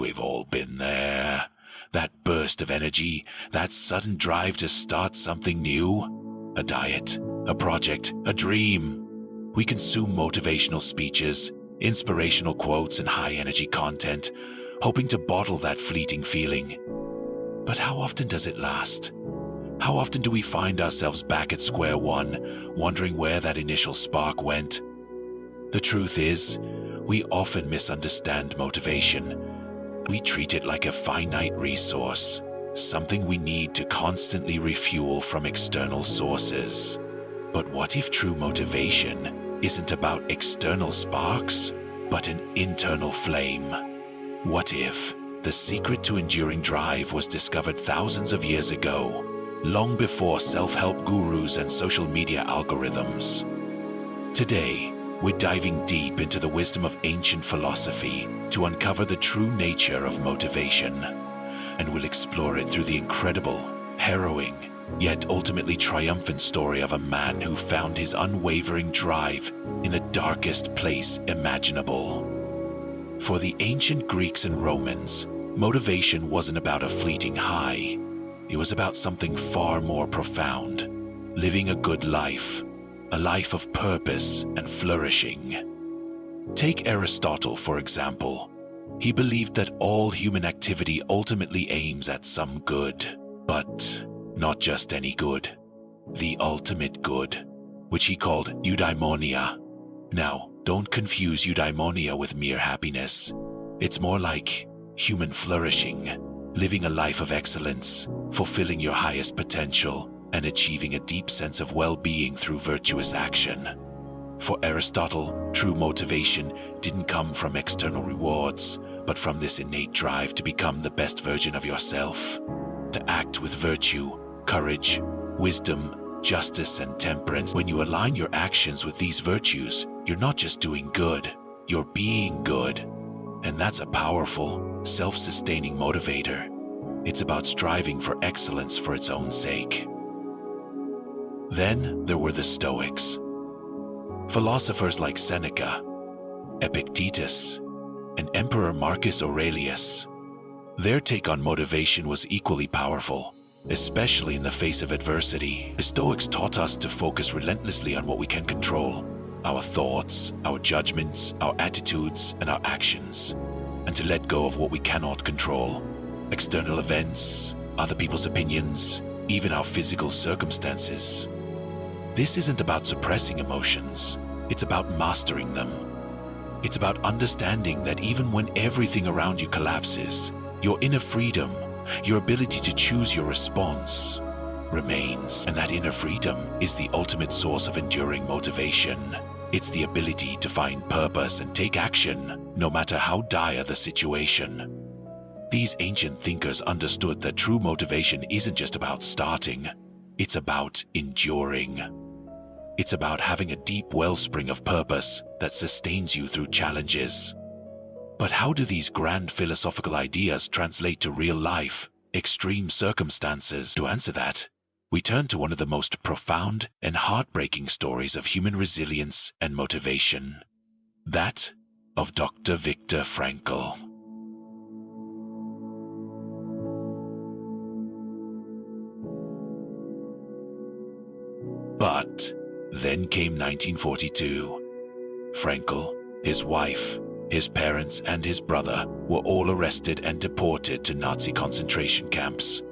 We've all been there. That burst of energy, that sudden drive to start something new. A diet, a project, a dream. We consume motivational speeches, inspirational quotes, and high-energy content, hoping to bottle that fleeting feeling. But how often does it last? How often do we find ourselves back at square one, wondering where that initial spark went? The truth is, we often misunderstand motivation. We treat it like a finite resource, something we need to constantly refuel from external sources. But what if true motivation isn't about external sparks, but an internal flame? What if the secret to enduring drive was discovered thousands of years ago, long before self-help gurus and social media algorithms? Today, we're diving deep into the wisdom of ancient philosophy to uncover the true nature of motivation, and we'll explore it through the incredible, harrowing, yet ultimately triumphant story of a man who found his unwavering drive in the darkest place imaginable. For the ancient Greeks and Romans, motivation wasn't about a fleeting high. It was about something far more profound: living a good life, a life of purpose and flourishing. Take Aristotle, for example. He believed that all human activity ultimately aims at some good, but not just any good. The ultimate good, which he called Eudaimonia. Now, don't confuse Eudaimonia with mere happiness. It's more like human flourishing, living a life of excellence, fulfilling your highest potential, and achieving a deep sense of well-being through virtuous action. For Aristotle, true motivation didn't come from external rewards, but from this innate drive to become the best version of yourself, to act with virtue, courage, wisdom, justice, and temperance. When you align your actions with these virtues, you're not just doing good, you're being good. And that's a powerful, self-sustaining motivator. It's about striving for excellence for its own sake. Then there were the Stoics. Philosophers like Seneca, Epictetus, and Emperor Marcus Aurelius. Their take on motivation was equally powerful, especially in the face of adversity. The Stoics taught us to focus relentlessly on what we can control: our thoughts, our judgments, our attitudes, and our actions, and to let go of what we cannot control: external events, other people's opinions, even our physical circumstances. This isn't about suppressing emotions, it's about mastering them. It's about understanding that even when everything around you collapses, your inner freedom, your ability to choose your response, remains. And that inner freedom is the ultimate source of enduring motivation. It's the ability to find purpose and take action, no matter how dire the situation. These ancient thinkers understood that true motivation isn't just about starting, it's about enduring. It's about having a deep wellspring of purpose that sustains you through challenges. But how do these grand philosophical ideas translate to real life, extreme circumstances? To answer that, we turn to one of the most profound and heartbreaking stories of human resilience and motivation. That of Dr. Viktor Frankl. But then came 1942. Frankl, his wife, his parents, and his brother were all arrested and deported to Nazi concentration camps.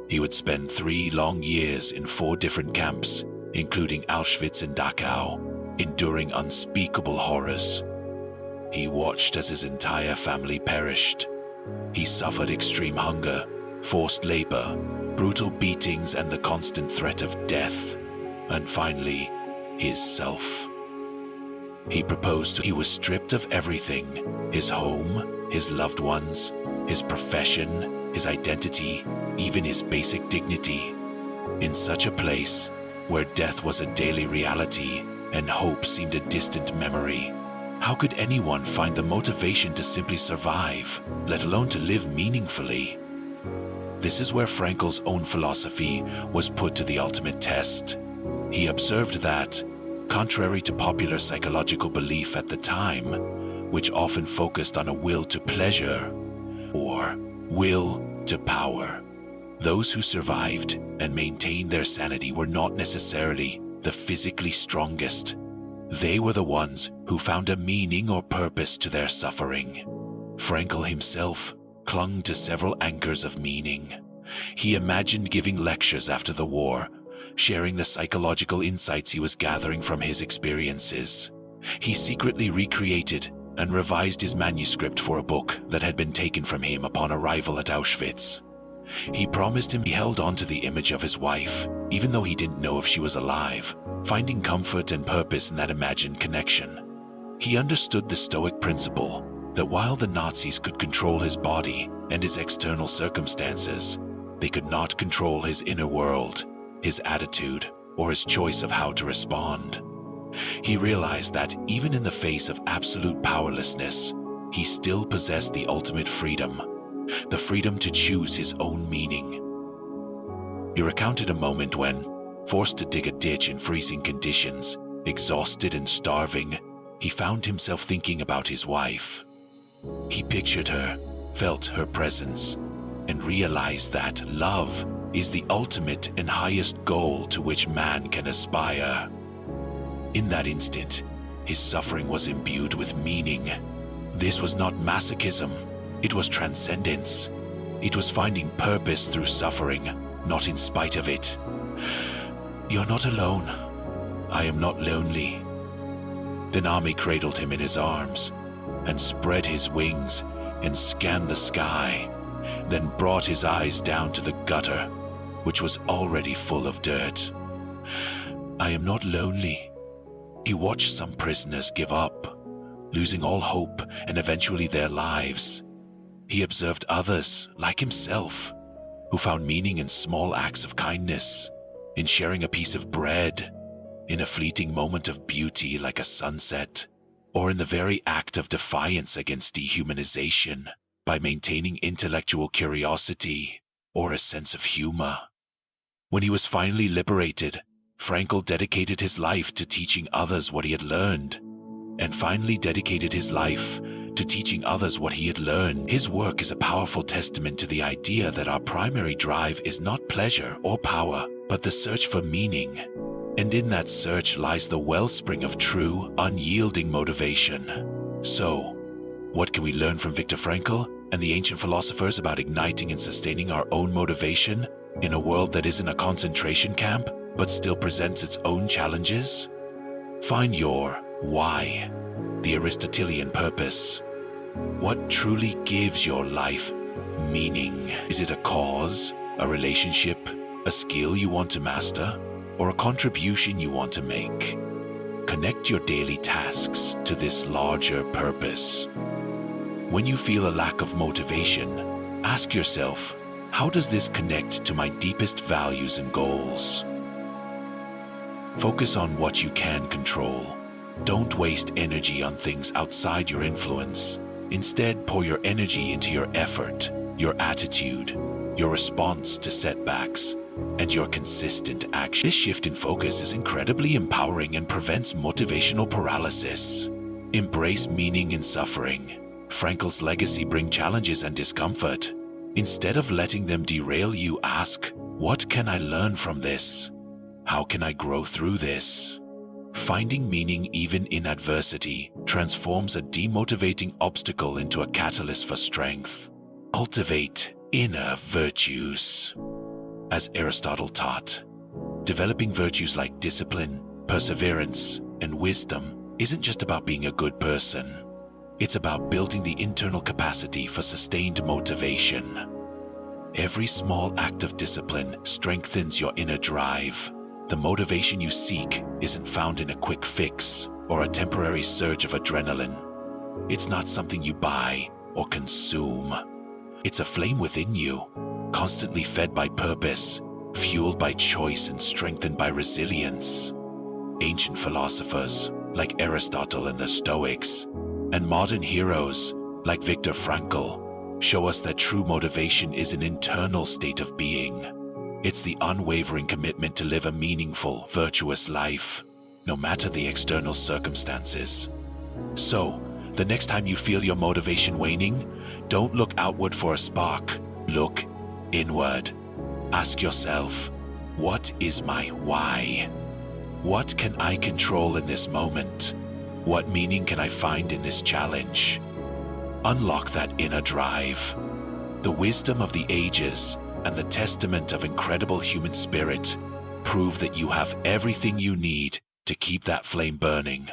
He would spend 3 long years in 4 different camps, including Auschwitz and Dachau, enduring unspeakable horrors. He watched as his entire family perished. He suffered extreme hunger, forced labor, brutal beatings, and the constant threat of death. And finally, his self. He proposed he was stripped of everything: his home, his loved ones, his profession, his identity, even his basic dignity. In such a place, where death was a daily reality and hope seemed a distant memory, how could anyone find the motivation to simply survive, let alone to live meaningfully? This is where Frankl's own philosophy was put to the ultimate test. He observed that, contrary to popular psychological belief at the time, which often focused on a will to pleasure, or will to power. Those who survived and maintained their sanity were not necessarily the physically strongest. They were the ones who found a meaning or purpose to their suffering. Frankl himself clung to several anchors of meaning. He imagined giving lectures after the war, sharing the psychological insights he was gathering from his experiences. He secretly recreated and revised his manuscript for a book that had been taken from him upon arrival at Auschwitz. He promised him he held on to the image of his wife, even though he didn't know if she was alive, finding comfort and purpose in that imagined connection. He understood the Stoic principle that while the Nazis could control his body and his external circumstances, they could not control his inner world, his attitude, or his choice of how to respond. He realized that even in the face of absolute powerlessness, he still possessed the ultimate freedom, the freedom to choose his own meaning. He recounted a moment when, forced to dig a ditch in freezing conditions, exhausted and starving, he found himself thinking about his wife. He pictured her, felt her presence, and realized that love is the ultimate and highest goal to which man can aspire. In that instant, his suffering was imbued with meaning. This was not masochism, it was transcendence. It was finding purpose through suffering, not in spite of it. "You're not alone. I am not lonely." Then Ami cradled him in his arms and spread his wings and scanned the sky, then brought his eyes down to the gutter, which was already full of dirt. "I am not lonely." He watched some prisoners give up, losing all hope and eventually their lives. He observed others, like himself, who found meaning in small acts of kindness, in sharing a piece of bread, in a fleeting moment of beauty like a sunset, or in the very act of defiance against dehumanization by maintaining intellectual curiosity or a sense of humor. When he was finally liberated, Frankl dedicated his life to teaching others what he had learned, and finally dedicated his life to teaching others what he had learned. His work is a powerful testament to the idea that our primary drive is not pleasure or power, but the search for meaning. And in that search lies the wellspring of true, unyielding motivation. So, what can we learn from Viktor Frankl and the ancient philosophers about igniting and sustaining our own motivation in a world that isn't a concentration camp, but still presents its own challenges? Find your why, the Aristotelian purpose. What truly gives your life meaning? Is it a cause, a relationship, a skill you want to master, or a contribution you want to make? Connect your daily tasks to this larger purpose. When you feel a lack of motivation, ask yourself, how does this connect to my deepest values and goals? Focus on what you can control. Don't waste energy on things outside your influence. Instead, pour your energy into your effort, your attitude, your response to setbacks, and your consistent action. This shift in focus is incredibly empowering and prevents motivational paralysis. Embrace meaning in suffering. Frankl's legacy brings challenges and discomfort. Instead of letting them derail you, ask, what can I learn from this? How can I grow through this? Finding meaning even in adversity transforms a demotivating obstacle into a catalyst for strength. Cultivate inner virtues. As Aristotle taught, developing virtues like discipline, perseverance, and wisdom isn't just about being a good person. It's about building the internal capacity for sustained motivation. Every small act of discipline strengthens your inner drive. The motivation you seek isn't found in a quick fix or a temporary surge of adrenaline. It's not something you buy or consume. It's a flame within you, constantly fed by purpose, fueled by choice and strengthened by resilience. Ancient philosophers like Aristotle and the Stoics, and modern heroes like Viktor Frankl show us that true motivation is an internal state of being. It's the unwavering commitment to live a meaningful, virtuous life, no matter the external circumstances. So, The next time you feel your motivation waning, don't look outward for a spark. Look inward. Ask yourself, what is my why? What can I control in this moment? What meaning can I find in this challenge? Unlock that inner drive. The wisdom of the ages and the testament of incredible human spirit prove that you have everything you need to keep that flame burning.